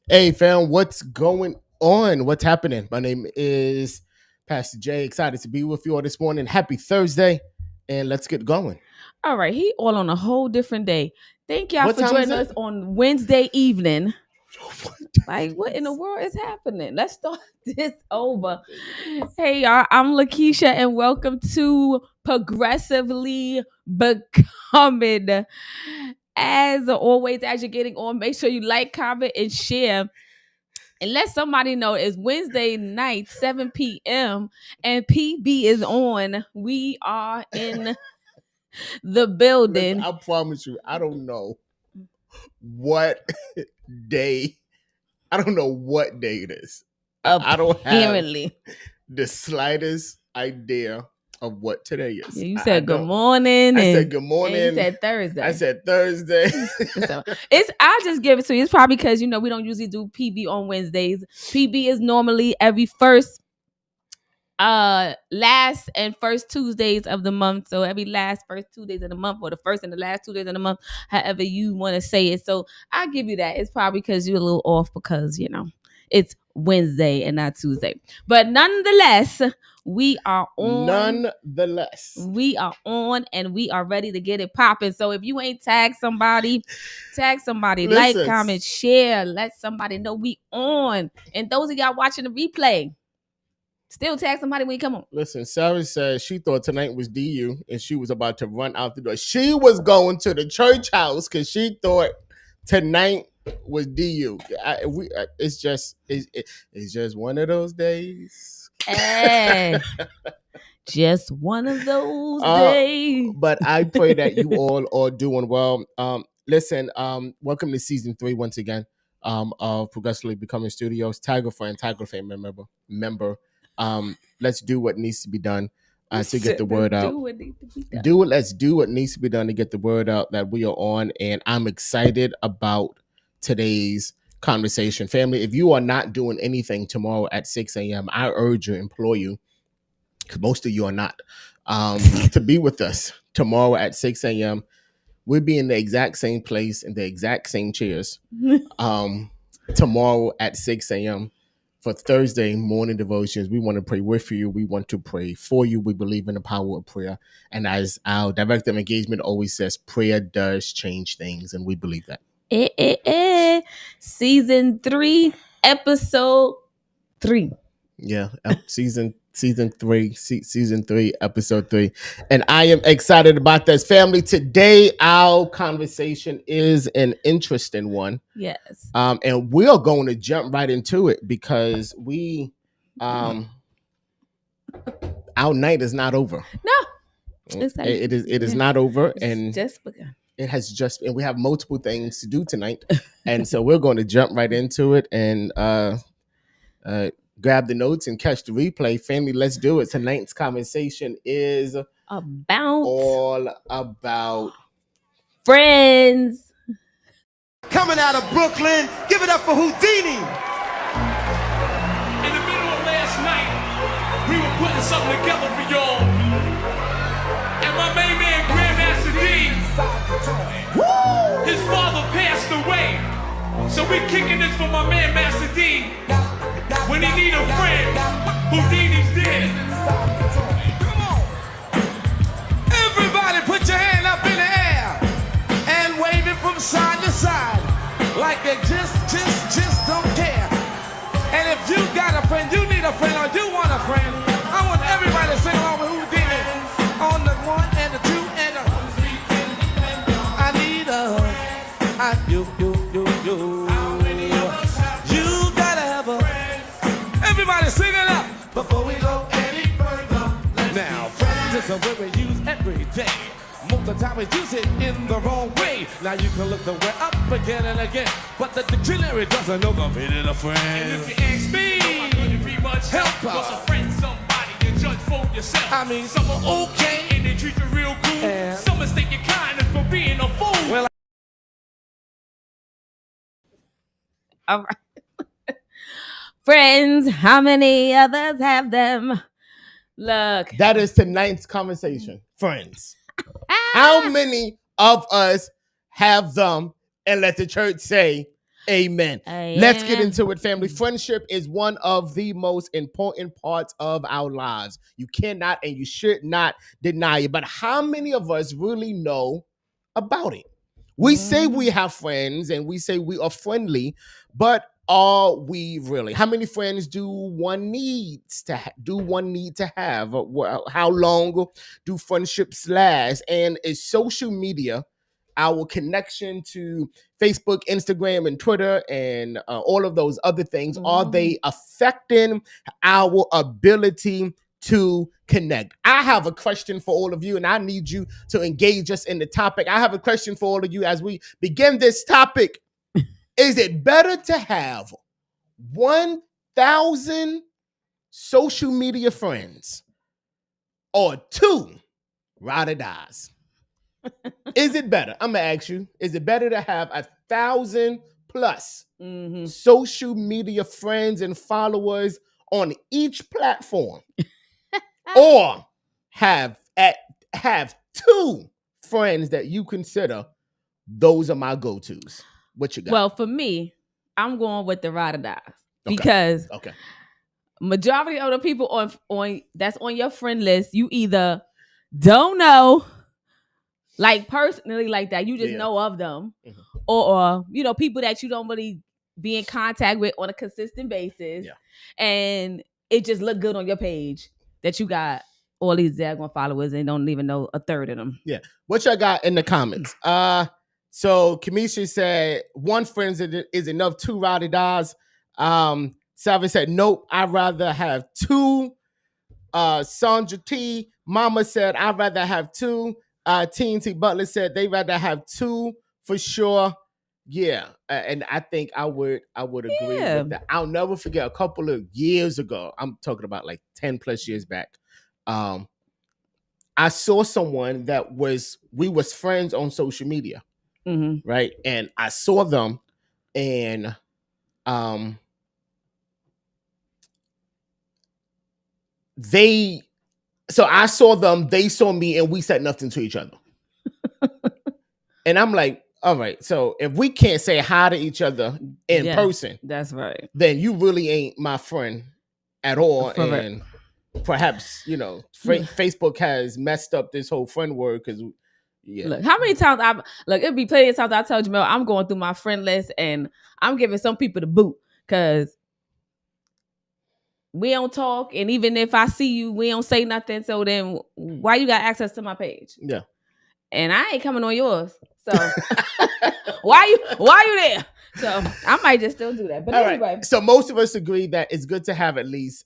Hey fam, what's going on? What's happening? My name is Pastor Jay. Excited to be with you all this morning. Happy Thursday, and let's get going. All right, he all on a whole different day. Thank y'all What for time is joining it? us on Wednesday evening. Like, what in the world is happening? Let's start this over. Hey, y'all, I'm Lakeisha, and welcome to Progressively Becoming. As always, as you're getting on, make sure you like, comment, and share. And let somebody know it's Wednesday night, 7 p.m., and PB is on. We are in the Listen, building. I promise you, I don't know what day. I don't know what day it is. I don't have Apparently. the slightest idea of what today is. Yeah, you I said good don't. morning. I and, said good and morning. you said Thursday. I said Thursday. So I'll just give it to you. It's probably because we don't usually do PB on Wednesdays. PB is normally every first last and first Tuesdays of the month. So every last first 2 days of the month, or the first and the last 2 days of the month, however you want to say it. So I'll give you that. It's probably because you're a little off because it's Wednesday and not Tuesday. But nonetheless, we are on. We are on and we are ready to get it popping. So if you ain't tag somebody, Listen. like, comment, share, let somebody know we on. And those of y'all watching the replay, still tag somebody when you come on. Listen, Sarah said she thought tonight was DU and she was about to run out the door. She was going to the church house because she thought tonight was DU. It's just one of those days. Hey, just one of those days. But I pray that you all are doing well. Listen, welcome to season 3 once again of Progressively Becoming Studios. Tiger friend, Tiger family member. Let's do what needs to be done to get the word out. Let's do what needs to be done to get the word out that we are on. And I'm excited about today's conversation. Family, if you are not doing anything tomorrow at 6 a.m., I urge you, implore you, because most of you are not, to be with us tomorrow at 6 a.m. We'll be in the exact same place in the exact same chairs tomorrow at 6 a.m. for Thursday morning devotions. We want to pray with you. We want to pray for you. We believe in the power of prayer. And as our director of engagement always says, prayer does change things. And we believe that. Season 3, episode 3. Yeah, season 3, episode 3. And I am excited about this. Family, today our conversation is an interesting one. Yes. And we are going to jump right into it because our night is not over. No. It is not over. And just begun. It has just, and we have multiple things to do tonight. And so we're going to jump right into it and grab the notes and catch the replay. Family, let's do it. Tonight's conversation is all about friends. Coming out of Brooklyn, give it up for Houdini. In the middle of last night, we were putting something together for y'all. And my main man, Grandmaster D, his father passed away. So we kicking this for my man, Master D. When he need a friend, Houdini's dead. Come on. Everybody put your hand up in the air and wave it from side to side like they just don't care. And if you got a friend, you need a friend, or you want a friend, I want everybody to sing along with Houdini on the 1 and the 2 and the I need a you. Everybody sing it up before we go any further. Now, friends is a word we use every day. Most of the time we use it in the wrong way. Now you can look the word up again and again, but the dictionary doesn't know the meaning of friend. And if you ask me, I couldn't be much help. Cause a friend, somebody you judge for yourself. I mean, some are okay and they treat you real cool. And some mistake your kindness for being a fool. Well, all right. Friends, how many others have them? Look. That is tonight's conversation. Friends. How many of us have them? And let the church say Amen. Amen. Let's get into it, family. Friendship is one of the most important parts of our lives. You cannot and you should not deny it. But how many of us really know about it? We say we have friends and we say we are friendly, but are we really? How many friends do one need to have? How long do friendships last? And is social media our connection to Facebook, Instagram, and Twitter, and all of those other things, are they affecting our ability to connect? I have a question for all of you, and I need you to engage us in the topic. I have a question for all of you as we begin this topic. Is it better to have 1,000 social media friends or 2 ride or dies? Is it better? I'm gonna ask you, is it better to have 1,000 plus social media friends and followers on each platform, or have 2 friends that you consider those are my go-tos? What you got? Well, for me, I'm going with the ride or dies because majority of the people on that's on your friend list, you either don't know, like personally like that, you just know of them, or people that you don't really be in contact with on a consistent basis, and it just look good on your page that you got all these daggone followers and don't even know a third of them. Yeah. What y'all got in the comments? So Kamisha said 1 friend is enough, 2 rowdy dies. Savage said, nope, I'd rather have 2. Sandra T. Mama said, I'd rather have 2. TNT Butler said they'd rather have 2 for sure. Yeah. And I think I would agree with that. I'll never forget a couple of years ago. I'm talking about like 10 plus years back. I saw someone that we was friends on social media. Right. And I saw them and I saw them, they saw me, and we said nothing to each other. And I'm like, all right, so if we can't say hi to each other in person, that's right, then you really ain't my friend at all. And perhaps, Facebook has messed up this whole friend word because Look, how many times it'd be plenty of times I told Jamel I'm going through my friend list and I'm giving some people the boot because we don't talk, and even if I see you, we don't say nothing. So then why you got access to my page? Yeah. And I ain't coming on yours. So why you there? So I might just still do that. But anyway. Right. So most of us agree that it's good to have at least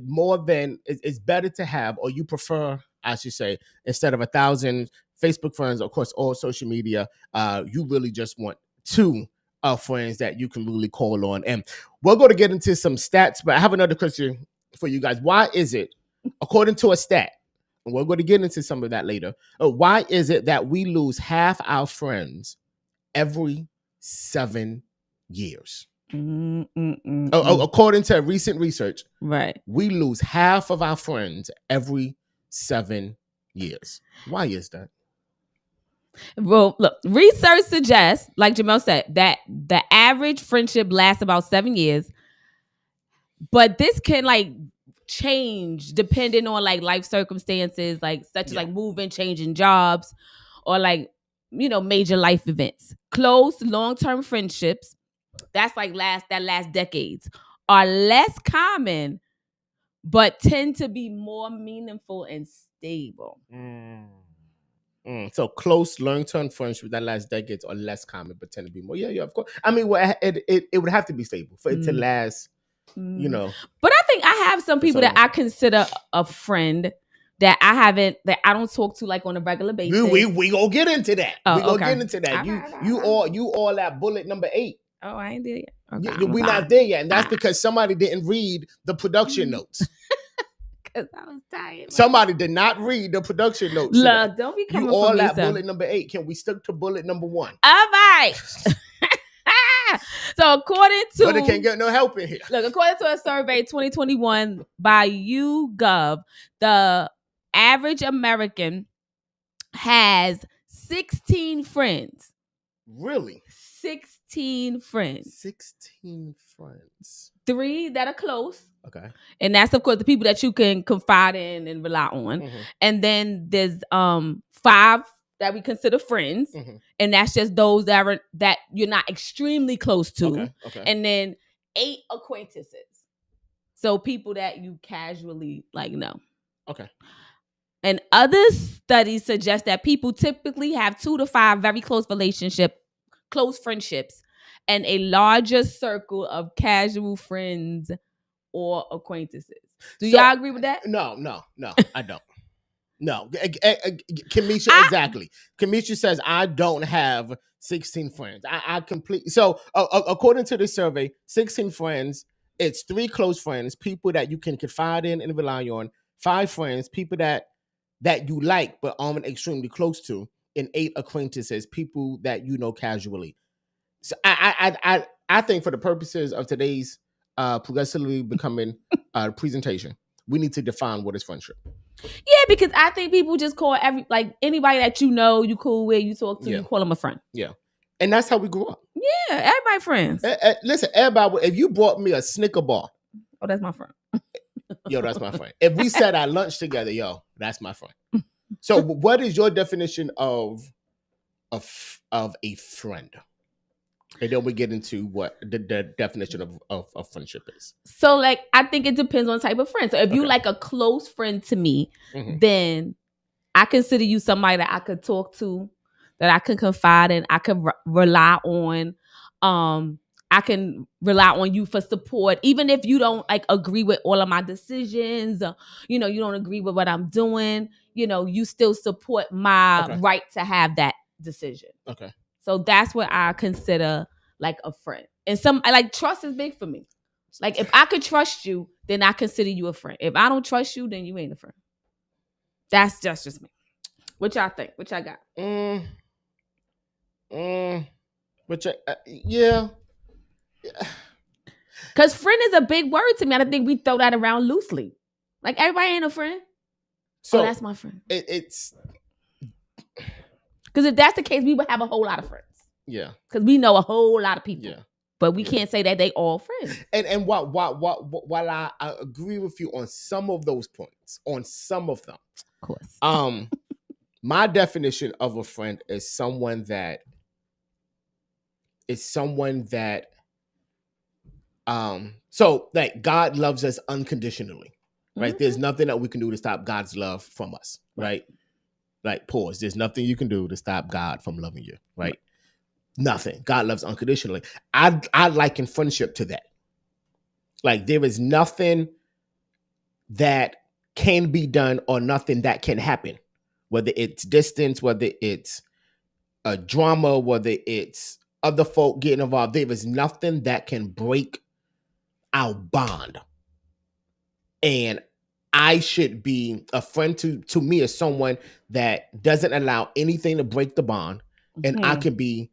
more than it's better to have, or you prefer, I should say, instead of 1,000 Facebook friends, of course, all social media, you really just want 2 friends that you can really call on. And we're going to get into some stats, but I have another question for you guys. Why is it, according to a stat, and we're going to get into some of that later, why is it that we lose half our friends every 7 years? According to recent research, right, we lose half of our friends every 7 years. Why is that? Well, look, research suggests, like Jamel said, that the average friendship lasts about 7 years, but this can change depending on life circumstances, such as moving, changing jobs, or major life events. Close long-term friendships that last decades are less common, but tend to be more meaningful and stable. So close long-term friendships that last decades are less common, but tend to be more. Yeah, of course. I mean, it would have to be stable for it to last. But I think I have some people that I consider a friend that I don't talk to on a regular basis. We gonna get into that. We gonna get into that. You all at bullet number 8. Oh, I ain't there yet. Okay, we're not there yet, and that's because somebody didn't read the production notes. Because I was tired. Somebody did not read the production notes. Look, don't be coming you all for me, at bullet number 8. Can we stick to bullet number 1? All right. So according to, but it can't get no help in here. Look, according to a survey 2021 by YouGov, the average American has 16 friends. Really? 16 16 friends. 16 friends. 3 that are close. Okay. And that's, of course, the people that you can confide in and rely on. Mm-hmm. And then there's 5 that we consider friends. Mm-hmm. And that's just those that you're not extremely close to. Okay. Okay. And then 8 acquaintances. So people that you casually know. Okay. And other studies suggest that people typically have 2 to 5 very close friendships, and a larger circle of casual friends or acquaintances. Do y'all agree with that? No, I don't. No, Kamisha, exactly. Kamisha says I don't have 16 friends. I completely. So according to the survey, 16 friends. It's 3 close friends, people that you can confide in and rely on. 5 friends, people that you like but aren't extremely close to, and 8 acquaintances, people that you know casually. So I think for the purposes of today's progressively becoming presentation, we need to define what is friendship. Yeah, because I think people just call anybody that you know, you cool with, you talk to, you call them a friend. Yeah, and that's how we grew up. Yeah, everybody friends. Listen, everybody. If you brought me a Snicker bar, oh, that's my friend. Yo, that's my friend. If we sat at lunch together, yo, that's my friend. So, what is your definition of a friend? And then we get into what the definition of friendship is. So, I think it depends on the type of friend. So, if you like a close friend to me, then I consider you somebody that I could talk to, that I can confide in, I can rely on. I can rely on you for support, even if you don't agree with all of my decisions. You don't agree with what I'm doing. You still support my right to have that decision. Okay. So that's what I consider a friend. And trust is big for me. If I could trust you, then I consider you a friend. If I don't trust you, then you ain't a friend. That's just me. What y'all think? What y'all got? Yeah. Because friend is a big word to me. I don't think we throw that around loosely. Everybody ain't a friend. So that's my friend. It's because if that's the case, we would have a whole lot of friends. Yeah. Because we know a whole lot of people. Yeah. But we can't say that they all friends. And while I agree with you on some of those points, on some of them, of course, my definition of a friend is someone that so God loves us unconditionally, right? Mm-hmm. There's nothing that we can do to stop God's love from us, right? Pause. There's nothing you can do to stop God from loving you, right? Nothing. God loves unconditionally. I liken friendship to that. There is nothing that can be done or nothing that can happen, whether it's distance, whether it's a drama, whether it's other folk getting involved. There is nothing that can break our bond. And I should be a friend to me as someone that doesn't allow anything to break the bond. And I can be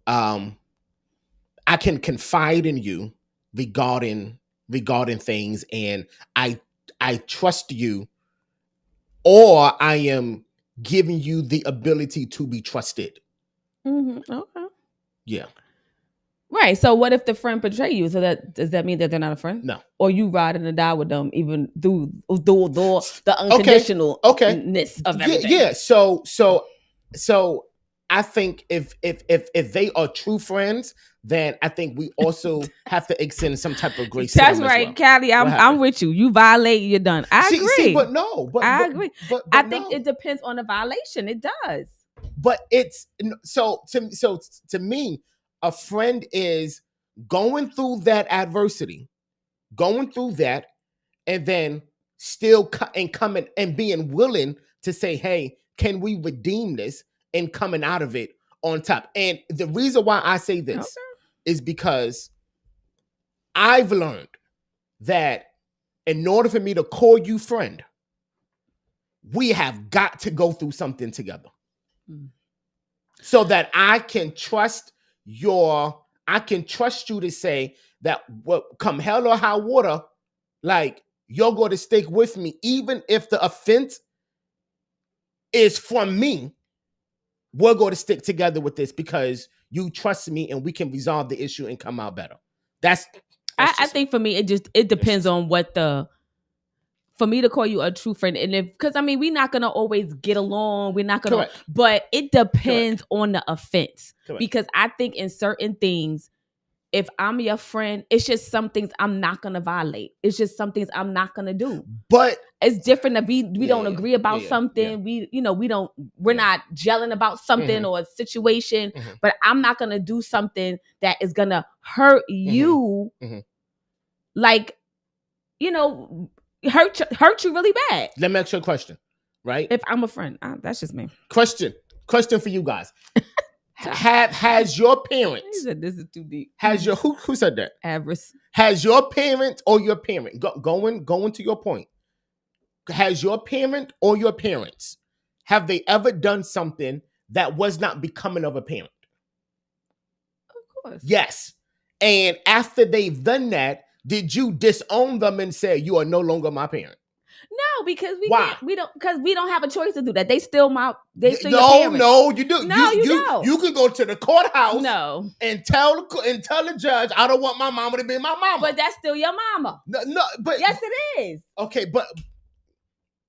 I can confide in you regarding things, and I trust you, or I am giving you the ability to be trusted. Mm-hmm. Okay. Yeah. Right. So what if the friend betray you? So does that mean that they're not a friend? No. Or you ride and die with them even through the unconditionalness of everything? Yeah. So I think if they are true friends, then I think we also have to extend some type of grace. That's right, Callie. I'm with you. You violate, you're done. I agree. But no. I agree. But I think it depends on the violation. It does. But it's so to me, a friend is going through that adversity, going through that, and then still coming and being willing to say, hey, can we redeem this, and coming out of it on top. And the reason why I say this is because I've learned that in order for me to call you friend, we have got to go through something together. So that I can trust you to say that what come hell or high water, you're going to stick with me, even if the offense is from me. We're going to stick together with this because you trust me, and we can resolve the issue and come out better. That's I think for me, it depends on what for me to call you a true friend. And because I mean, we're not going to always get along. We're not going to, but it depends on the offense. Correct. Because I think in certain things, if I'm your friend, it's just some things I'm not going to violate. It's just some things I'm not going to do. But it's different to be, we don't agree about something. Yeah. We're not gelling about something or a situation, but I'm not going to do something that is going to hurt you. Like, hurt you really bad. Let me ask you a question, right? If I'm a friend, that's just me. Question for you guys. Has your parents? He said this is too deep. Has your who said that? Avarice. Has your parent or your parent going to your point? Has your parent or your parents, have they ever done something that was not becoming of a parent? Of course. Yes. And after they've done that, did you disown them and say you are no longer my parent? No, because we don't have a choice to do that. They still your parents. No, you do. No, you don't. You can go to the courthouse and tell the judge, I don't want my mama to be my mama. But that's still your mama. No, but yes, it is. Okay, but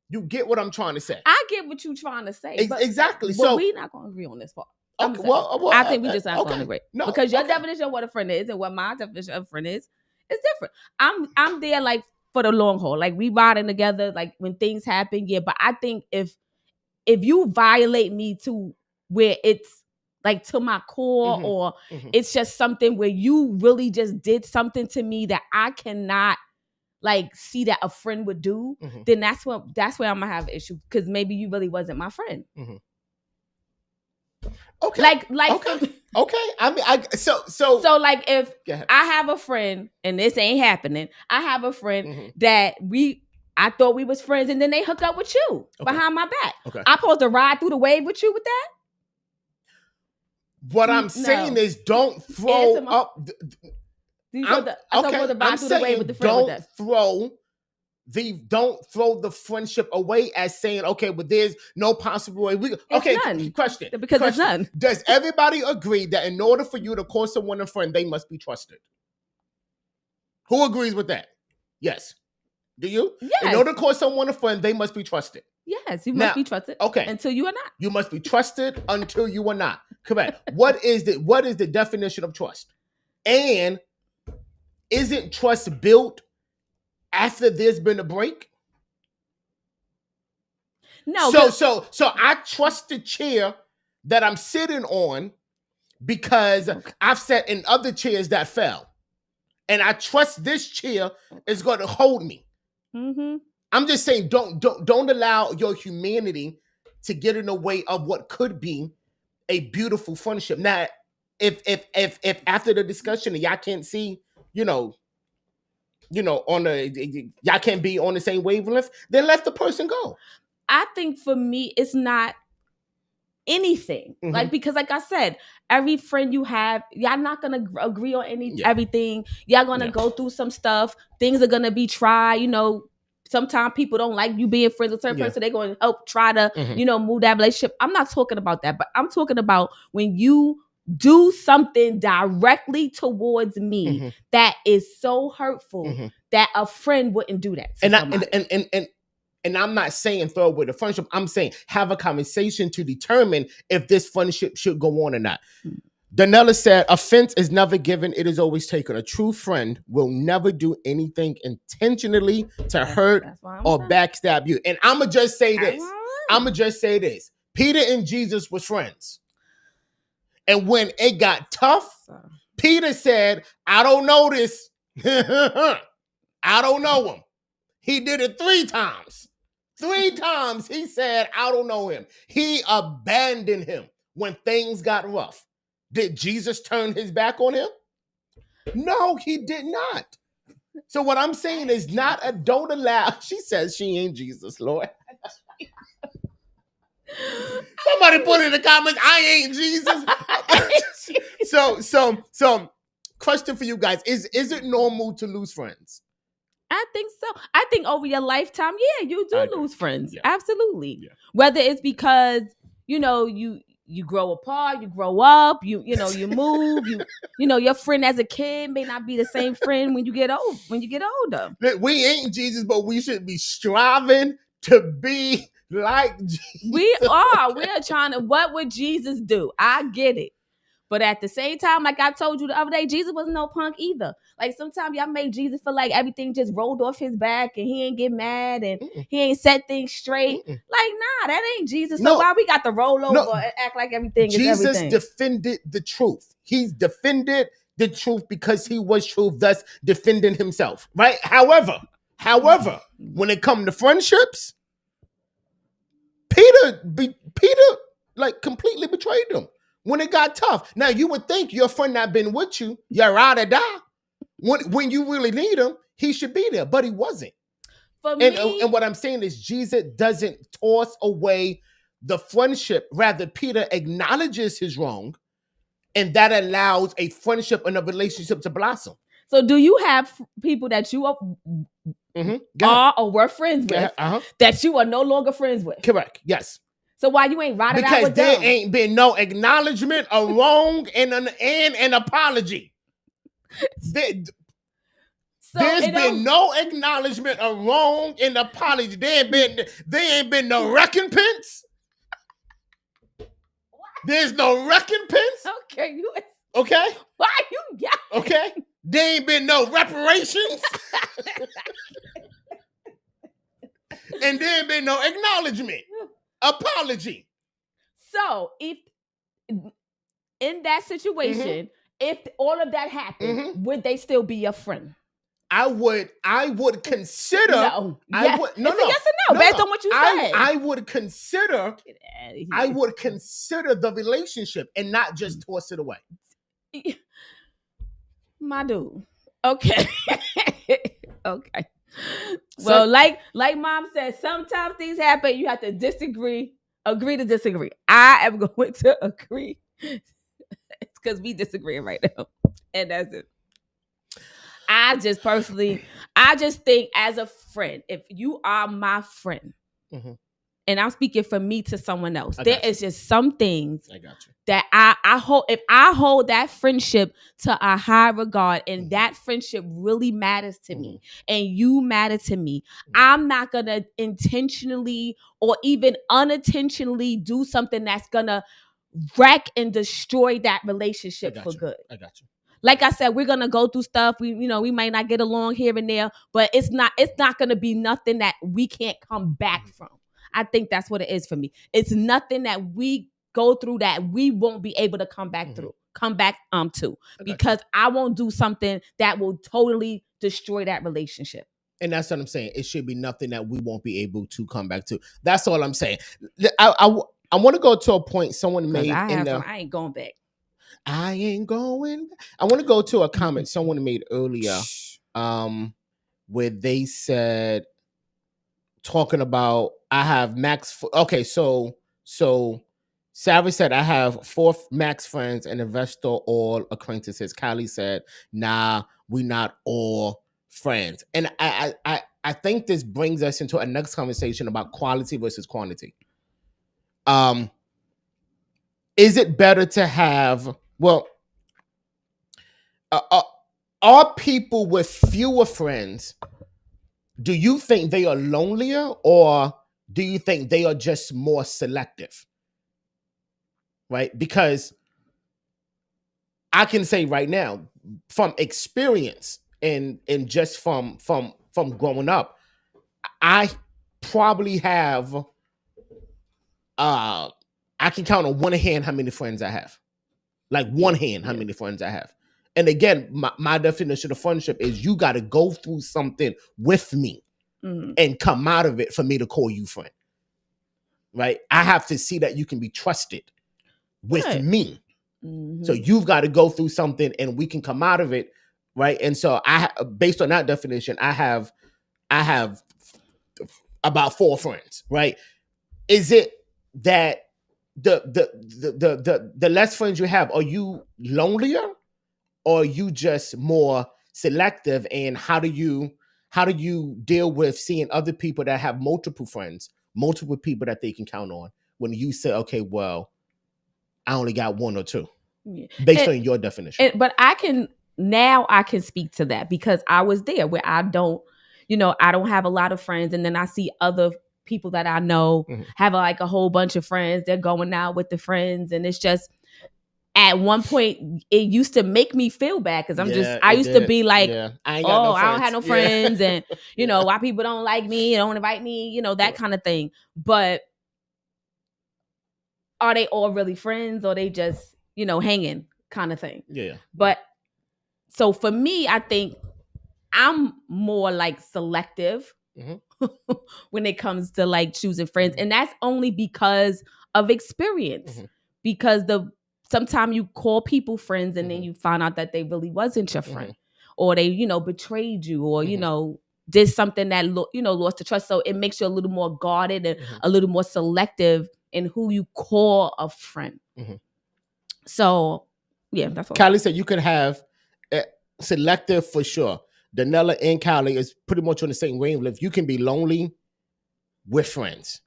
you get what I'm trying to say. I get what you're trying to say. Exactly. But we're not going to agree on this part. Okay, I think we just not going to agree. No, because your definition of what a friend is and what my definition of a friend is different. I'm there like for the long haul. Like we riding together, like when things happen, yeah. But I think if you violate me to where it's like to my core or it's just something where you really just did something to me that I cannot like see that a friend would do, then that's where I'm gonna have an issue because maybe you really wasn't my friend. Okay. Okay. I mean, so like if I have a friend and this ain't happening, I have a friend that I thought we was friends and then they hook up with you behind my back. Okay. I'm supposed to ride through the wave with you with that? What I'm saying is don't throw up. I'm saying don't throw the friendship away as saying, okay, but there's no possible way. Question. Because there's none. Does everybody agree that in order for you to call someone a friend, they must be trusted? Who agrees with that? Yes. Do you? Yes. In order to call someone a friend, they must be trusted. Yes, you must be trusted. Okay. Until you are not. You must be trusted until you are not. Correct. What is the definition of trust? And isn't trust built after there's been a break? No. So I trust the chair that I'm sitting on because I've sat in other chairs that fell. And I trust this chair is going to hold me. I'm just saying, don't allow your humanity to get in the way of what could be a beautiful friendship. Now, if after the discussion y'all can't see, y'all can't be on the same wavelength, then let the person go. I think for me, it's not anything. Like, because like I said, every friend you have, y'all not gonna agree on everything. Y'all gonna go through some stuff. Things are gonna be tried. Sometimes people don't like you being friends with a certain person. They're going to help try to, move that relationship. I'm not talking about that, but I'm talking about when you do something directly towards me that is so hurtful that a friend wouldn't do that. And I'm not saying throw away the friendship. I'm saying have a conversation to determine if this friendship should go on or not. Danella said, offense is never given, it is always taken. A true friend will never do anything intentionally to hurt or backstab you. And I'm going to just say this. Peter and Jesus was friends. And when it got tough, Peter said, I don't know this. I don't know him. He did it 3 times. 3 times he said, I don't know him. He abandoned him when things got rough. Did Jesus turn his back on him? No, he did not. So what I'm saying is don't allow. She says she ain't Jesus, Lord. Somebody put in the comments, I ain't Jesus. So question for you guys, is it normal to lose friends? I think so. I think over your lifetime, you do lose friends. Yeah. Absolutely. Yeah. Whether it's because, you grow apart, you grow up, you move, your friend as a kid may not be the same friend when you get older. We ain't Jesus, but we should be striving to be like Jesus. We are trying to, what would Jesus do? I get it. But at the same time, like I told you the other day, Jesus wasn't no punk either. Like sometimes y'all make Jesus feel like everything just rolled off his back and he ain't get mad and he ain't set things straight. Like, nah, that ain't Jesus. So why we got to roll over and act like everything is everything? Jesus defended the truth. He's defended the truth because he was truth, thus defending himself. Right? However, when it comes to friendships, Peter like completely betrayed him when it got tough. Now you would think your friend that been with you, you're ride or die. When you really need him, he should be there, but he wasn't. For me, and what I'm saying is Jesus doesn't toss away the friendship. Rather, Peter acknowledges his wrong, and that allows a friendship and a relationship to blossom. So do you have people that you are or were friends with that you are no longer friends with? Correct. Yes. So why you ain't riding out with them? Because there ain't been no acknowledgement of wrong and an apology. There's been no acknowledgement of wrong and apology. There ain't been no recompense. There's no recompense. Okay, okay. Why you yelling? Okay. There ain't been no reparations. And there ain't been no acknowledgement, apology. So if in that situation, if all of that happened, would they still be your friend? I would consider. No. Yes. It's a yes or no, based on what you said. I would consider. Get out of here. I would consider the relationship and not just toss it away. My dude. Okay. Okay. Well, like Mom said, sometimes things happen. You have to agree to disagree. I am going to agree. It's because we disagreeing right now, and that's it. I just think as a friend, if you are my friend, and I'm speaking for me to someone else, there is just some things that I hold. If I hold that friendship to a high regard, and that friendship really matters to me, and you matter to me, I'm not gonna intentionally or even unintentionally do something that's gonna wreck and destroy that relationship for good. I got you. Like I said, we're gonna go through stuff. We might not get along here and there, but it's not gonna be nothing that we can't come back from. I think that's what it is for me. It's nothing that we go through that we won't be able to come back to, because I won't do something that will totally destroy that relationship. And that's what I'm saying. It should be nothing that we won't be able to come back to. That's all I'm saying. I want to go to a point someone made. I ain't going back. I ain't going. I want to go to a comment someone made earlier, where they said, talking about, I have max. Okay, so Savage said, I have 4 max friends and the rest are all acquaintances. Kylie said, nah, we not all friends. And I think this brings us into a next conversation about quality versus quantity. Is it better to have, are people with fewer friends, do you think they are lonelier, or do you think they are just more selective? Right? Because I can say right now, from experience and just from growing up, I probably have I can count on one hand how many friends I have. Like one hand how many friends I have. And again, my definition of friendship is you got to go through something with me and come out of it for me to call you friend. Right? I have to see that you can be trusted with me. So you've got to go through something and we can come out of it. Right? And so based on that definition, I have about 4 friends. Right? Is it that the less friends you have, are you lonelier, or are you just more selective? And how do you deal with seeing other people that have multiple friends, multiple people that they can count on, when you say, okay, well, I only got one or two, Yeah. based on your definition. But I can speak to that because I was there where I don't have a lot of friends, and then I see other people that I know have like a whole bunch of friends. They're going out with the friends, and it's just at one point it used to make me feel bad because I used to be like, I ain't got no I don't have no friends, and Yeah. why people don't like me, don't invite me, that kind of thing. But are they all really friends, or they just hanging kind of thing? Yeah. But so for me, I think I'm more like selective when it comes to like choosing friends, and that's only because of experience. Because sometimes you call people friends, and then you find out that they really wasn't your friend, or they betrayed you, or did something that lost the trust. So it makes you a little more guarded and a little more selective in who you call a friend. So yeah, that's what Callie said you can have selective for sure. Danella and Callie is pretty much on the same wavelength. You can be lonely with friends.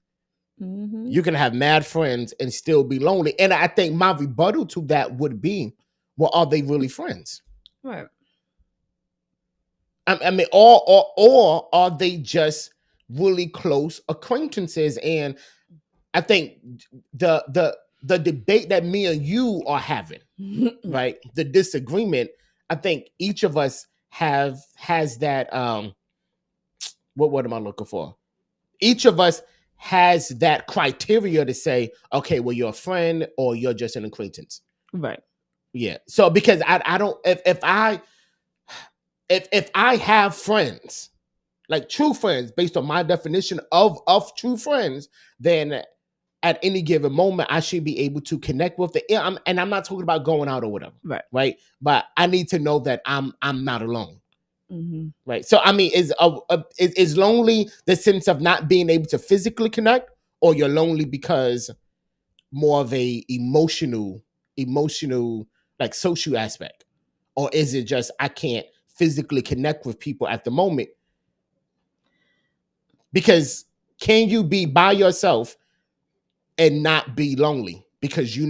You can have mad friends and still be lonely. And I think my rebuttal to that would be, well, are they really friends? Right. I mean, or are they just really close acquaintances? And I think the debate that me and you are having, right? The disagreement, I think each of us has that what am I looking for? Each of us has that criteria to say, okay, well, you're a friend or you're just an acquaintance. Right. Yeah. So because I don't if I have friends, like true friends, based on my definition of true friends, then at any given moment, I should be able to connect with and I'm not talking about going out or whatever, right? But I need to know that I'm not alone, right? So I mean, is lonely the sense of not being able to physically connect, or you're lonely because more of a emotional, like social aspect, or is it just I can't physically connect with people at the moment? Because can you be by yourself and not be lonely because you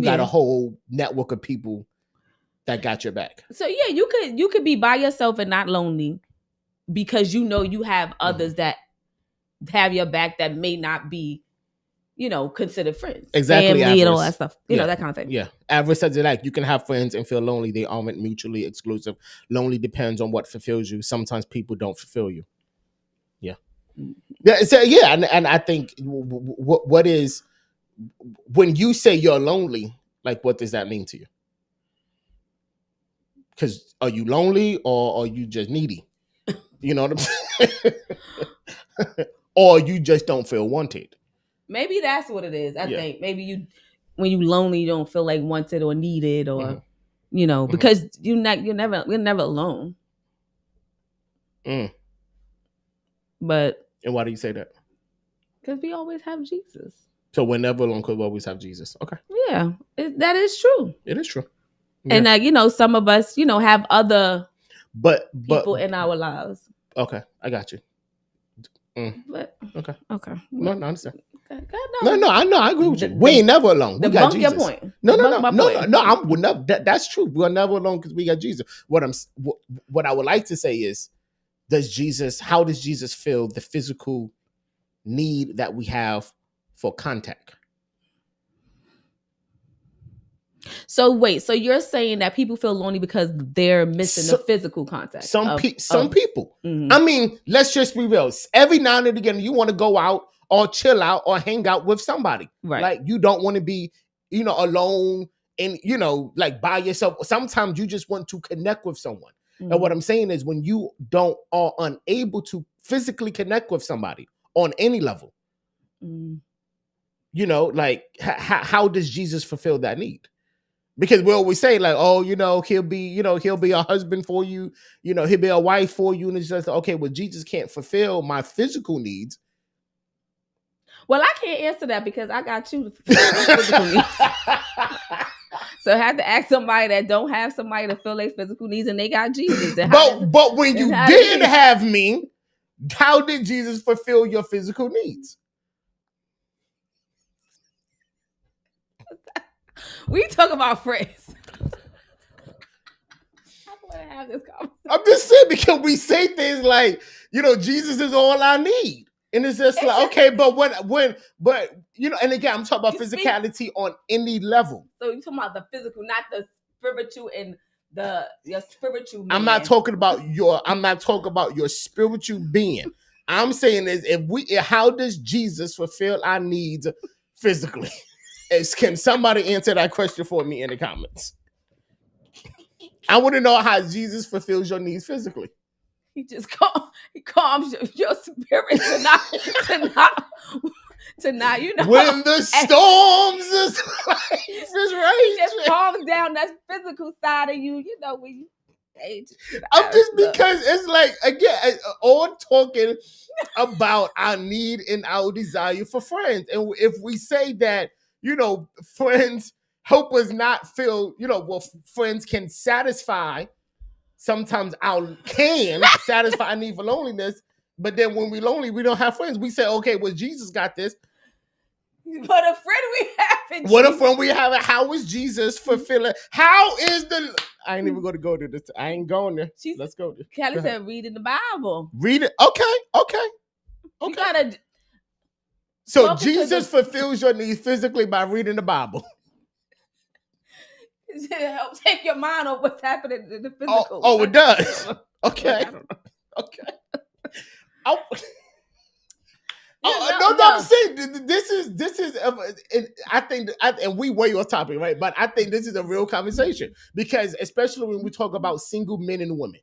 got a whole network of people that got your back? So yeah, you could be by yourself and not lonely because you have others that have your back that may not be considered friends, exactly, family, and all that stuff, that kind of thing. Yeah, Average says it like you can have friends and feel lonely. They aren't mutually exclusive. Lonely depends on what fulfills you. Sometimes people don't fulfill you. Yeah, so yeah, and I think what is, when you say you're lonely, like what does that mean to you? Because are you lonely or are you just needy? You know what I'm saying? Or you just don't feel wanted. Maybe that's what it is. I think maybe when you lonely, you don't feel like wanted or needed, or because you're never alone. But and why do you say that? Because we always have Jesus. So we're never alone because we always have Jesus. Okay. Yeah, that is true. It is true. Yeah. And some of us, have other but people in our lives. Okay, I got you. But okay. No, I understand. Okay. No, I know. I agree with you. We ain't never alone. We got Jesus. Your point. No. We're never. That's true. We're never alone because we got Jesus. What I would like to say is, how does Jesus fill the physical need that we have for contact? So wait, so you're saying that people feel lonely because they're missing the physical contact? Some people. I mean, let's just be real. Every now and again, you want to go out or chill out or hang out with somebody. Right. Like you don't want to be, alone and like by yourself. Sometimes you just want to connect with someone. And what I'm saying is, when you are unable to physically connect with somebody on any level, like how does Jesus fulfill that need? Because we always say like, oh, he'll be a husband for you, he'll be a wife for you. And it's just, okay, well, Jesus can't fulfill my physical needs. Well, I can't answer that because I got you to fulfill my physical needs. So I had to ask somebody that don't have somebody to fill their physical needs, and they got Jesus. But when you did have me, how did Jesus fulfill your physical needs? We talk about friends. I want to have this conversation. I'm just saying because we say things like, Jesus is all I need. And it's just like, okay, but but and again, I'm talking about physicality on any level. So you're talking about the physical, not the spiritual and your spiritual man. I'm not talking about your spiritual being. I'm saying is how does Jesus fulfill our needs physically? Can somebody answer that question for me in the comments? I want to know how Jesus fulfills your needs physically. He just calms your spirit to not, when the storms is raging. He just calms down that physical side of you, when you age. I'm just because it's like, again, all talking about our need and our desire for friends. And if we say that, friends help us not feel, friends can satisfy sometimes satisfy our need for loneliness, but then when we're lonely, we don't have friends. We say, okay, well, Jesus got this. But a friend we have what Jesus. A friend we have. How is Jesus fulfilling? How is I ain't even going to go to this. I ain't going there. Let's go there. Kelly said, reading the Bible. Read it. Okay. You gotta. So Jesus fulfills your needs physically by reading the Bible. It helps take your mind off what's happening in the physical. Oh, it does. Okay. Okay. I'm saying this is. I think, and we way off topic, right? But I think this is a real conversation because, especially when we talk about single men and women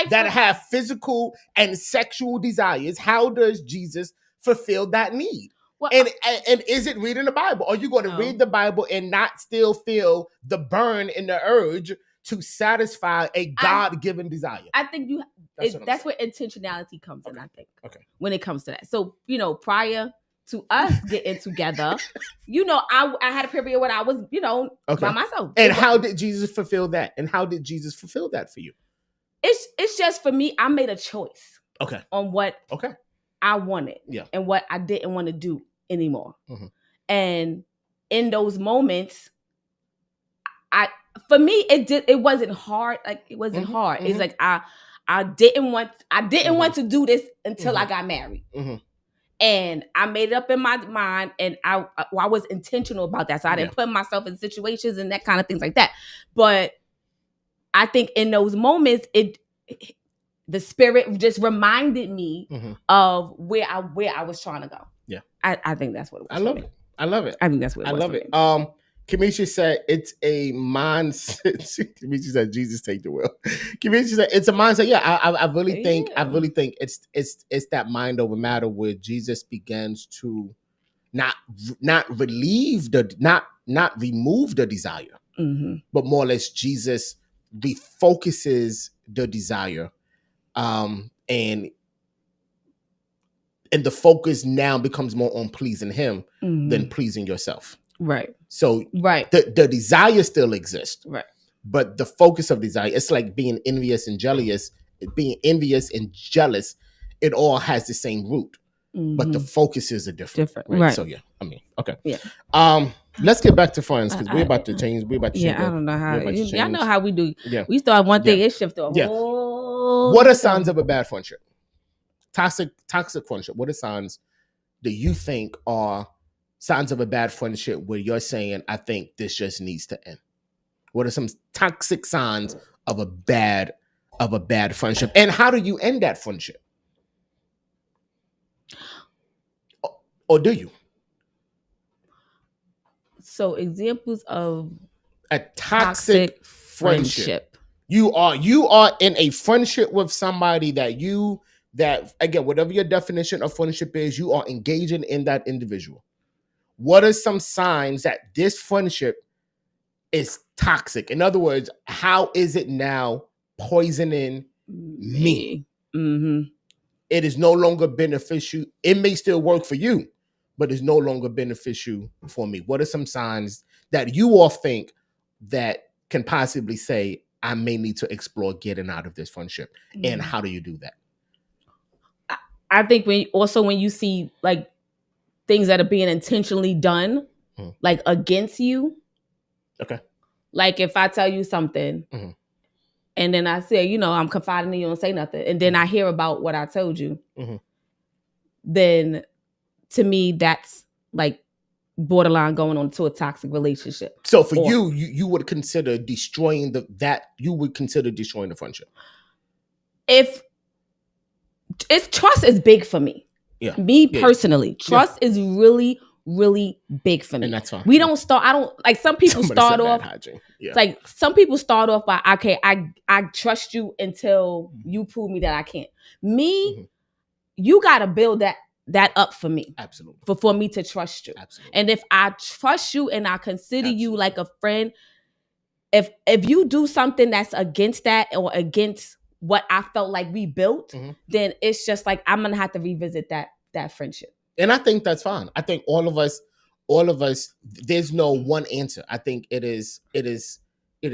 that have physical and sexual desires, how does Jesus fulfill that need? Well, and is it reading the Bible? Are you going to read the Bible and not still feel the burn and the urge to satisfy a God-given desire? I think that's where intentionality comes in, I think. Okay. When it comes to that. So, prior to us getting together, I had a period when I was, by myself. And how did Jesus fulfill that? And how did Jesus fulfill that for you? It's just for me, I made a choice. Okay. On what I wanted. Yeah. And what I didn't want to do anymore. Mm-hmm. And in those moments, for me, it wasn't hard. Like, it wasn't hard. Mm-hmm. It's like I didn't want to do this until I got married. Mm-hmm. And I made it up in my mind, and I was intentional about that. So I didn't put myself in situations and that kind of things like that. But I think in those moments, the Spirit just reminded me of where I was trying to go. Yeah, I think that's what it was. I love it. I think that's what it was. I love it. Kamisha said it's a mindset. Kamisha said Jesus take the wheel. Kamisha said it's a mindset. Yeah, I really think it's that mind over matter where Jesus begins to not remove the desire, but more or less Jesus refocuses the desire, and the focus now becomes more on pleasing Him than pleasing yourself. Right. So the desire still exists. Right. But the focus of desire, it's like being envious and jealous. Being envious and jealous, it all has the same root. But the focuses are different. Right? So yeah, okay. Yeah. Let's get back to friends because we're about to change. We're about to change. I don't know how. Y'all know how we do. Yeah. We start one thing, it shifts to a whole. What are signs of a bad friendship? Toxic friendship. What are signs that you think are signs of a bad friendship where you're saying, I think this just needs to end? What are some toxic signs of a bad friendship? And how do you end that friendship? Or do you? So examples of a toxic friendship. You are in a friendship with somebody that again, whatever your definition of friendship is, you are engaging in that individual. What are some signs that this friendship is toxic? In other words, how is it now poisoning me? Mm-hmm. It is no longer beneficial. It may still work for you, but it's no longer beneficial for me. What are some signs that you all think that can possibly say, I may need to explore getting out of this friendship? And how do you do that? I think when you see like things that are being intentionally done, like against you, Okay. Like if I tell you something and then I say, you know, I'm confiding in you and say nothing, and then I hear about what I told you, then to me that's like borderline going on to a toxic relationship. So for you would consider destroying the friendship. If it's trust is big for me. Yeah. Me personally, trust is really, really big for me. And that's fine. We don't start. I don't like some people start off. Yeah. Like some people start off by, okay, I trust you until you prove me that I can't. Me, you gotta build that up for me. Absolutely. For me to trust you. Absolutely. And if I trust you and I consider you like a friend, if you do something that's against that or against what I felt like we built, then it's just like I'm gonna have to revisit that friendship. And I think that's fine. I think all of us, there's no one answer. I think it is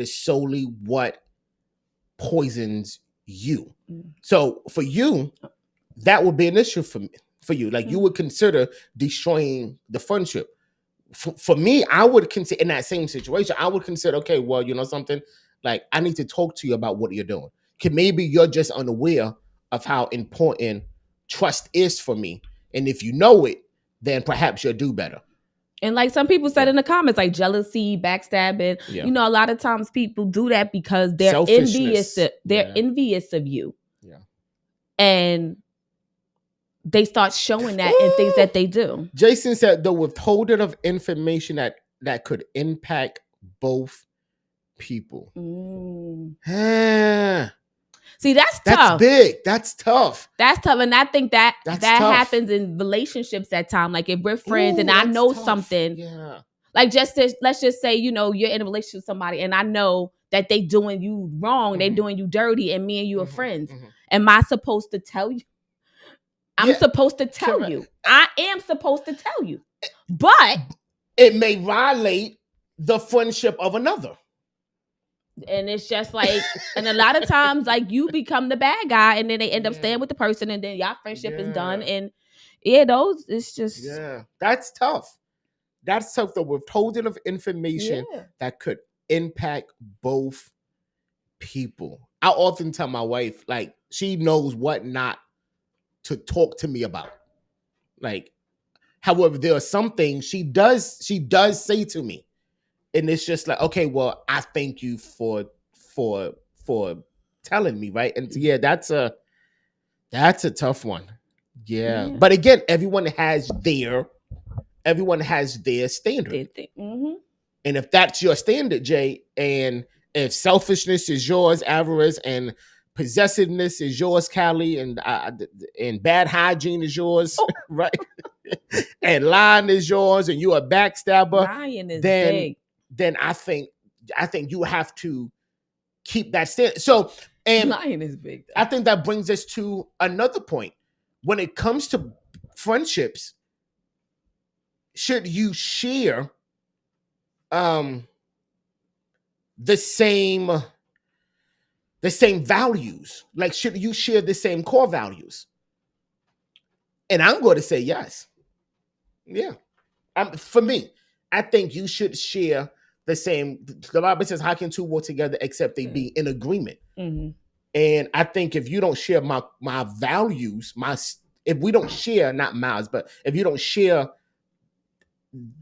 solely what poisons you. So for you, that would be an issue for you. Like you would consider destroying the friendship. For me, I would consider in that same situation, I would consider, okay, well, you know something, like I need to talk to you about what you're doing. Maybe you're just unaware of how important trust is for me. And if you know it, then perhaps you'll do better. And like some people said in the comments, like jealousy, backstabbing. Yeah. You know, a lot of times people do that because they're envious. They're envious of you. Yeah. And they start showing that in things that they do. Jason said the withholding of information that could impact both people. See, that's tough. That's big. That's tough. That's tough. And I think that tough. happens in relationships at times. Like if we're friends and I know something, like let's just say, you know, you're in a relationship with somebody and I know that they doing you wrong, they doing you dirty, and me and you are friends. Am I supposed to tell you? I'm supposed to tell you. I am supposed to tell you. But it may violate the friendship of another. And it's just like, and a lot of times, like you become the bad guy, and then they end up staying with the person, and then y'all friendship is done. And it's just that's tough. That's tough. The withholding of information that could impact both people. I often tell my wife, like, she knows what not to talk to me about. Like, however, there are some things she does say to me. And it's just like, okay, well, I thank you for telling me, right? And that's a tough one. Yeah. But again, everyone has their standard. And if that's your standard, Jay, and if selfishness is yours, avarice, and possessiveness is yours, Callie, and bad hygiene is yours, right? And lying is yours, and you're a backstabber. Lying is big. Then I think you have to keep that standard. So, and lying is big. I think that brings us to another point. When it comes to friendships, should you share the same values? Like, should you share the same core values? And I'm going to say yes. Yeah. For me, I think you should share the same. The Bible says, how can two walk together except they be in agreement? And I think if you don't share my values, if we don't share, not mine, but if you don't share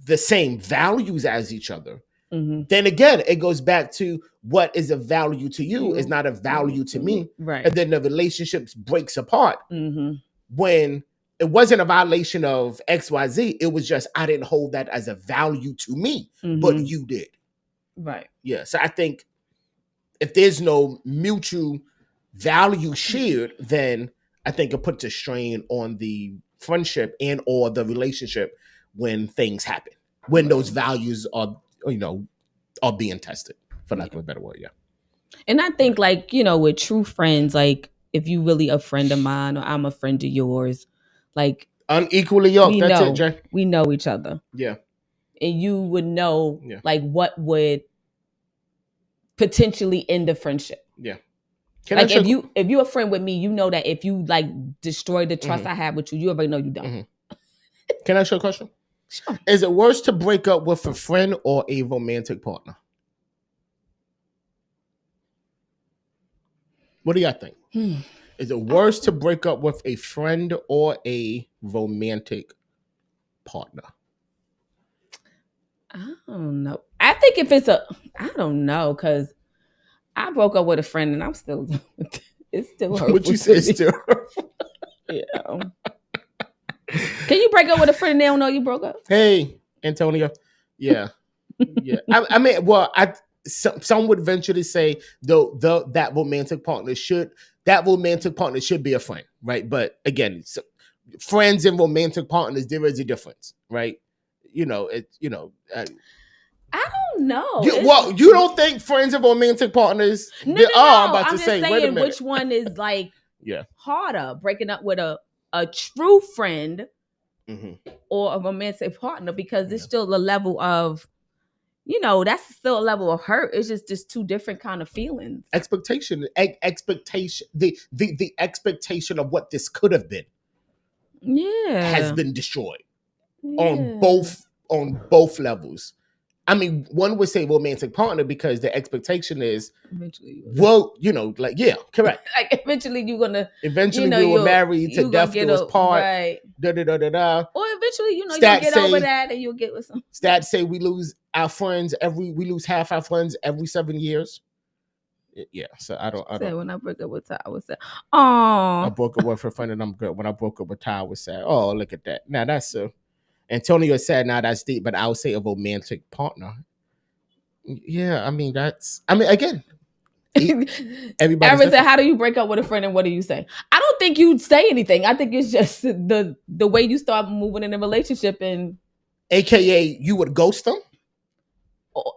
the same values as each other, then again, it goes back to what is a value to you is not a value to me. Right. And then the relationship breaks apart when it wasn't a violation of XYZ. It was just, I didn't hold that as a value to me, but you did. Right. Yeah. So I think if there's no mutual value shared, then I think it puts a strain on the friendship and or the relationship when things happen, when those values are being tested, for lack of a better word. Yeah. And I think, like, you know, with true friends, like if you really a friend of mine or I'm a friend of yours, like unequally yoked. That's it, Jay. We know each other. Yeah. And you would know like what would potentially end the friendship. Yeah. Like if you a friend with me, you know that if you like destroy the trust I have with you, you already know you don't. Can I ask you a question? Sure. Is it worse to break up with a friend or a romantic partner? What do y'all think? Is it worse to break up with a friend or a romantic partner? I don't know. I think if it's I don't know, because I broke up with a friend and I'm still, it's still hurtful. What you say is still Yeah. Can you break up with a friend and they don't know you broke up? Hey, Antonio. Yeah. Yeah. I mean, well, some would venture to say that romantic partner should be a friend, right? But again, friends and romantic partners, there is a difference, right? I don't know. You don't think friends and romantic partners? No. I'm about I'm to just say, saying, wait a minute. which one is like Yeah. harder, breaking up with a true friend Mm-hmm. or a romantic partner, because it's still a level of, that's still a level of hurt. It's just two different kind of feelings. Expectation, the expectation of what this could have been, has been destroyed on both levels. I mean, one would say romantic partner because the expectation is eventually, correct. Like eventually we were married to death do us part. Right. Da da da da da. Or eventually, you'll get over that and you'll get with some. Stats say we lose our friends we lose half our friends every 7 years. Yeah, so I don't. When I broke up with Ty, I was sad. Oh, I broke up with a friend and I'm good. When I broke up with Ty, I was sad. Oh, look at that. Now that's Antonio said, now that's deep, but I would say a romantic partner. Yeah, I mean, again, everybody. Ever said, how do you break up with a friend and what do you say? I don't think you'd say anything. I think it's just the way you start moving in a relationship, and AKA you would ghost them.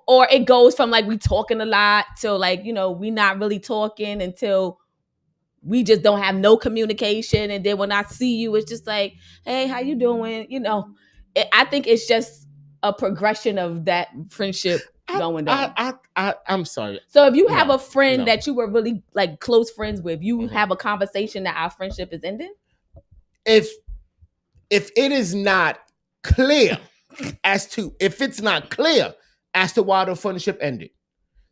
Or it goes from like we talking a lot to like, we not really talking until we just don't have no communication. And then when I see you, it's just like, hey, how you doing? I think it's just a progression of that friendship going down. I'm sorry. So if you have a friend that you were really like close friends with, you have a conversation that our friendship is ending? If it is not clear as to why the friendship ended,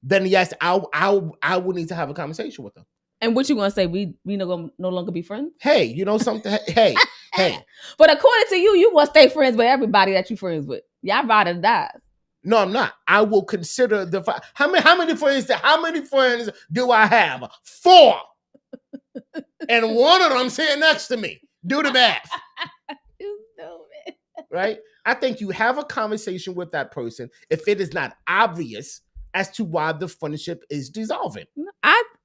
then yes, I would need to have a conversation with them. And what you gonna say? We no longer be friends? Hey, you know something? Hey. But according to you, you want to stay friends with everybody that you friends with. Y'all ride or die. No, I'm not. I will consider how many friends do I have? 4. And one of them sitting next to me. Do the math. You stupid. Right? I think you have a conversation with that person if it is not obvious as to why the friendship is dissolving.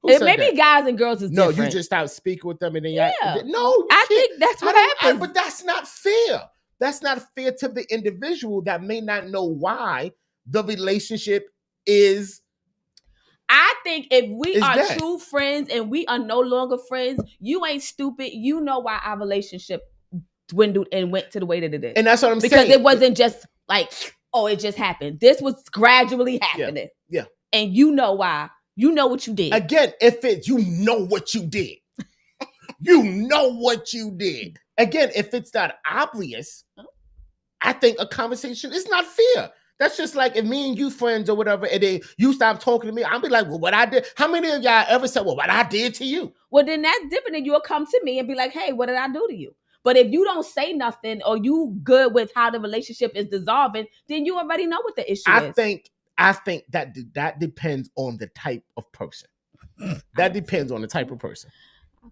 Maybe guys and girls is different. No, you just start speaking with them and then I think that's what happens. But that's not fair. That's not fair to the individual that may not know why the relationship is. I think if we are true friends and we are no longer friends, you ain't stupid. You know why our relationship dwindled and went to the way that it is. And that's what I'm saying. Because it wasn't just like, oh, it just happened. This was gradually happening. Yeah. And you know why. You know what you did. Again, you know what you did. You know what you did. Again, if it's not obvious, I think a conversation is not fair. That's just like if me and you friends or whatever, and then you stop talking to me, I'll be like, well, what I did. How many of y'all ever said, well, what I did to you? Well, then that's different. And you'll come to me and be like, hey, what did I do to you? But if you don't say nothing or you good with how the relationship is dissolving, then you already know what the issue is. I think that depends on the type of person. That depends on the type of person.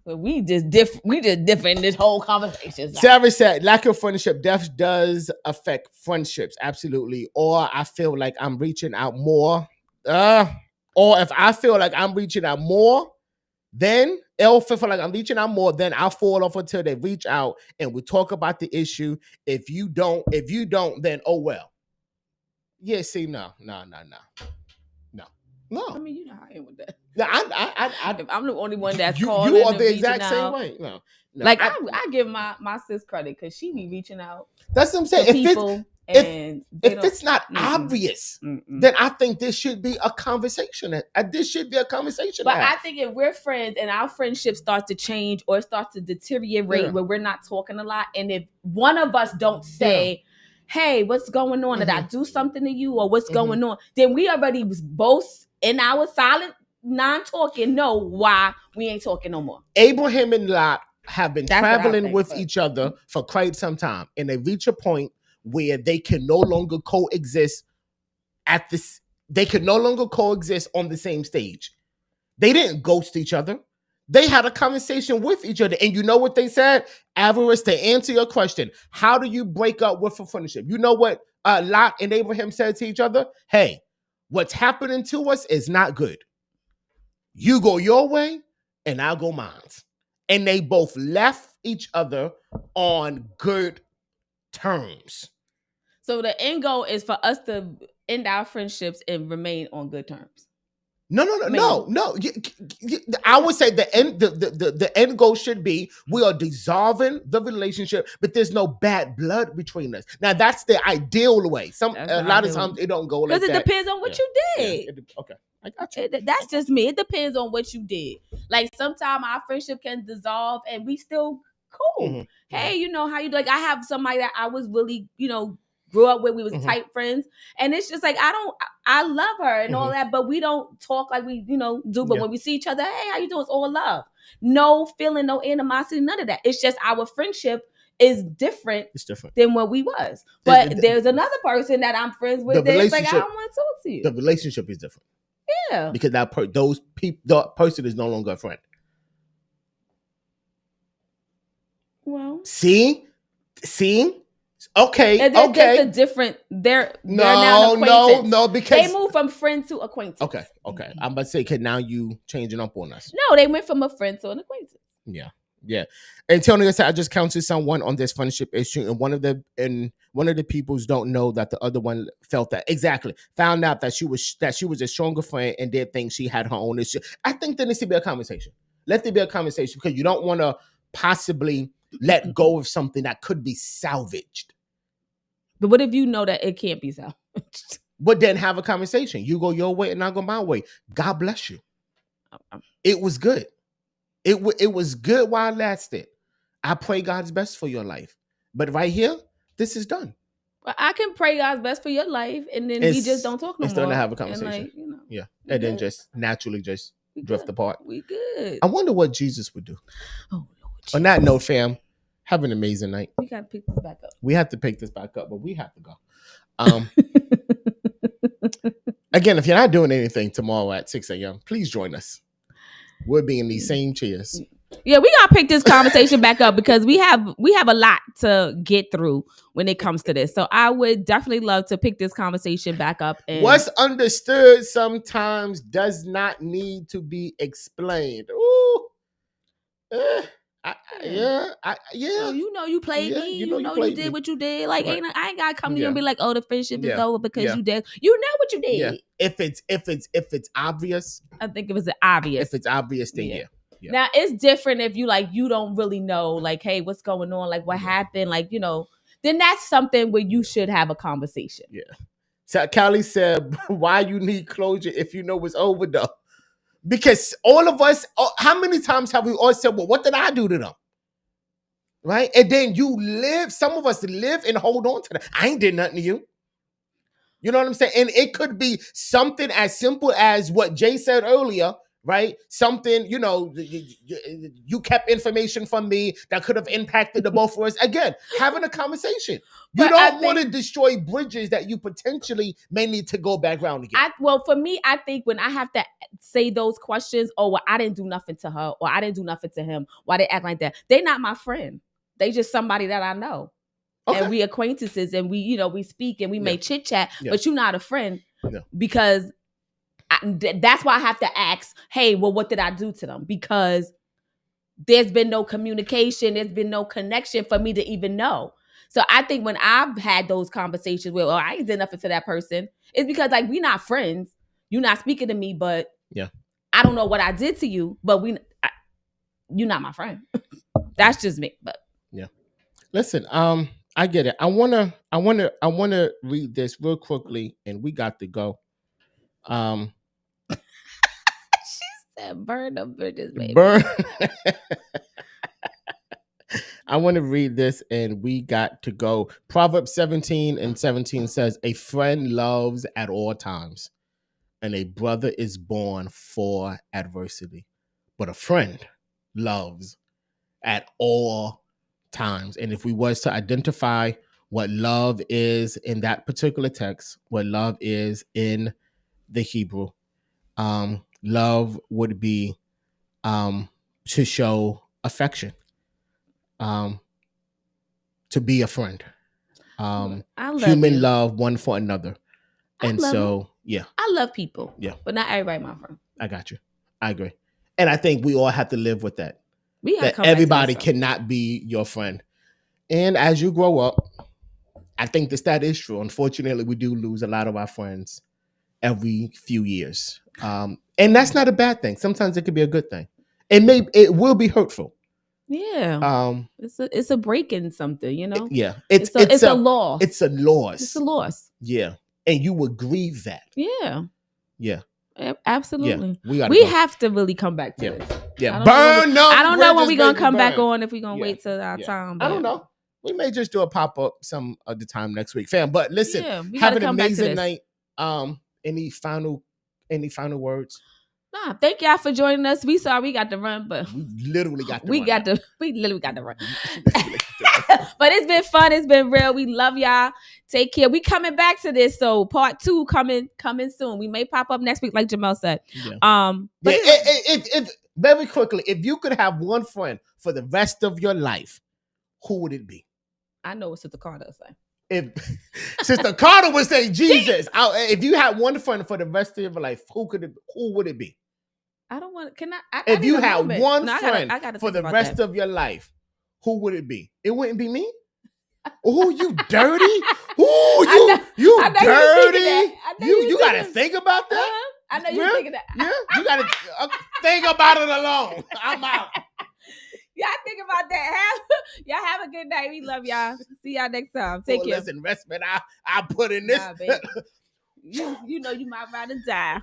But we just different in this whole conversation. Sarah said, lack of friendship does affect friendships, absolutely. Or I feel like I'm reaching out more. Or if I feel like I'm reaching out more, then I'll feel like I'm reaching out more, then I'll fall off until they reach out and we talk about the issue. If you don't, then oh well. Yeah, see, no. I mean, you know how I am with that. No, I'm the only one that's you calling. You are the exact same way. No, like I give my sis credit because she be reaching out. That's what I'm saying. If it's not obvious, then I think this should be a conversation. This should be a conversation. But I think if we're friends and our friendship starts to change or starts to deteriorate where we're not talking a lot, and if one of us don't say, hey, what's going on? Did I do something to you or what's going on? Then we already was both in our silent non-talking know why we ain't talking no more. Abraham and Lot have been That's what I traveling think, with but- each other for quite some time, and they reach a point where they can no longer coexist at this. They can no longer coexist on the same stage. They didn't ghost each other. They had a conversation with each other. And you know what they said? Avarice, to answer your question, how do you break up with a friendship? You know what Lot and Abraham said to each other? Hey, what's happening to us is not good. You go your way and I'll go mine. And they both left each other on good terms. So the end goal is for us to end our friendships and remain on good terms. No. I would say the end goal should be we are dissolving the relationship, but there's no bad blood between us. Now that's the ideal way. A lot of times it don't go like that. Because it depends on what you did. Okay, I got you. That's just me. It depends on what you did. Like sometimes our friendship can dissolve and we still cool. Mhm. Hey, you know how you like? I have somebody that I was really, grew up with. We was tight friends, and it's just like I love her and all that, but we don't talk like we do. But when we see each other, hey, how you doing? It's all love, no feeling, no animosity, none of that. It's just our friendship is different. It's different than what we was. But there's another person that I'm friends with. That's like I don't want to talk to you. The relationship is different. Yeah, because that person is no longer a friend. Well, see, okay. There's a different. They're now an acquaintance. No, because they moved from friend to acquaintance. Okay. I'm about to say, because now you changing up on us. No, they went from a friend to an acquaintance. Yeah. Antonio said, I just counted someone on this friendship issue, and one of the peoples don't know that the other one felt that exactly. Found out that she was a stronger friend and did think she had her own issue. I think there needs to be a conversation. Let there be a conversation, because you don't want to possibly let go of something that could be salvaged. But what if you know that it can't be salvaged? But then have a conversation. You go your way and I'll go my way. God bless you. It was good. It was good while it lasted. I pray God's best for your life. But right here, this is done. Well, I can pray God's best for your life, and then we just don't talk no more. It's done to have a conversation. And then just naturally just drift apart. We good. I wonder what Jesus would do. Oh, Lord Jesus. On that note, fam, have an amazing night. We got to pick this back up. We have to pick this back up, but we have to go. Again, if you're not doing anything tomorrow at 6 a.m., please join us. We'll be in these same chairs. Yeah, we gotta pick this conversation back up, because we have a lot to get through when it comes to this. So I would definitely love to pick this conversation back up. And what's understood sometimes does not need to be explained. Ooh. So, you played me. You did what you did. Like, right. I ain't gotta come to you and be like, "Oh, the friendship is over because you did." You know what you did. Yeah. If it's obvious, I think it was obvious. If it's obvious, then yeah. Now it's different if you don't really know, like, hey, what's going on? Like, what happened? Like, then that's something where you should have a conversation. Yeah. So Callie said, "Why you need closure if you know it's over though?" Because all of us, how many times have we all said, well, what did I do to them? Right? And then some of us live and hold on to that. I ain't did nothing to you. You know what I'm saying? And it could be something as simple as what Jay said earlier, right? Something, you kept information from me that could have impacted the both of us. Again, having a conversation. You don't want to destroy bridges that you potentially may need to go back around again. For me, I think when I have to say those questions, I didn't do nothing to her, or I didn't do nothing to him, why they act like that? They're not my friend. They just somebody that I know. Okay. And we acquaintances, and we speak and we may chit chat, but you're not a friend because that's why I have to ask, hey, well, what did I do to them? Because there's been no communication. There's been no connection for me to even know. So I think when I've had those conversations where, I ain't did nothing to that person, it's because we're not friends. You're not speaking to me, but I don't know what I did to you, but you're not my friend. That's just me. But listen, I get it. I wanna read this real quickly, and we got to go. She said, "Burn the bridges, baby." Burn. I want to read this, and we got to go. Proverbs 17:17 says, "A friend loves at all times. and a brother is born for adversity, but a friend loves at all times. And if we was to identify what love is in that particular text, what love is in the Hebrew, love would be to show affection, to be a friend, I love human you. love one for another. And love so, them. yeah, I love people. Yeah. But not everybody my friend. I got you. I agree. And I think we all have to live with that. We gotta That come back to everybody this, though. cannot be your friend. And as you grow up, I think that is true. Unfortunately, we do lose a lot of our friends every few years. And that's not a bad thing. Sometimes it could be a good thing. It will be hurtful. Yeah. It's a break in something, you know? Yeah. It's a loss. It's a loss. It's a loss. Yeah. And you would grieve that. Yeah. Yeah. Absolutely. Yeah. We have to really come back to Yeah. this. Yeah. I don't know when we're gonna come back on, if we're gonna wait till our time. But I don't know. We may just do a pop-up some of the time next week, fam. But listen, we have gotta an come back to amazing this. night. Any final words? Nah, thank y'all for joining us. We sorry we got to run, but We literally got to we run. literally got to run. But it's been fun. It's been real. We love y'all. Take care. We coming back to this, so part 2 coming soon. We may pop up next week, like Jamel said. Yeah. But if very quickly, if you could have one friend for the rest of your life, who would it be? I know what Sister Carter will say. If Sister Carter would say Jesus, if you had one friend for the rest of your life, who would it be? I don't want. Can I? If you had one friend I gotta for the about rest that. of your life, who would it be? It wouldn't be me. Oh, you dirty! Ooh, you dirty! You gotta think about that. I know you're thinking that. Yeah, you gotta think about it alone. I'm out. Y'all think about that. Y'all have a good night. We love y'all. See y'all next time. Take care. Listen, respect. I put in this. Nah, baby. You know you might rather die.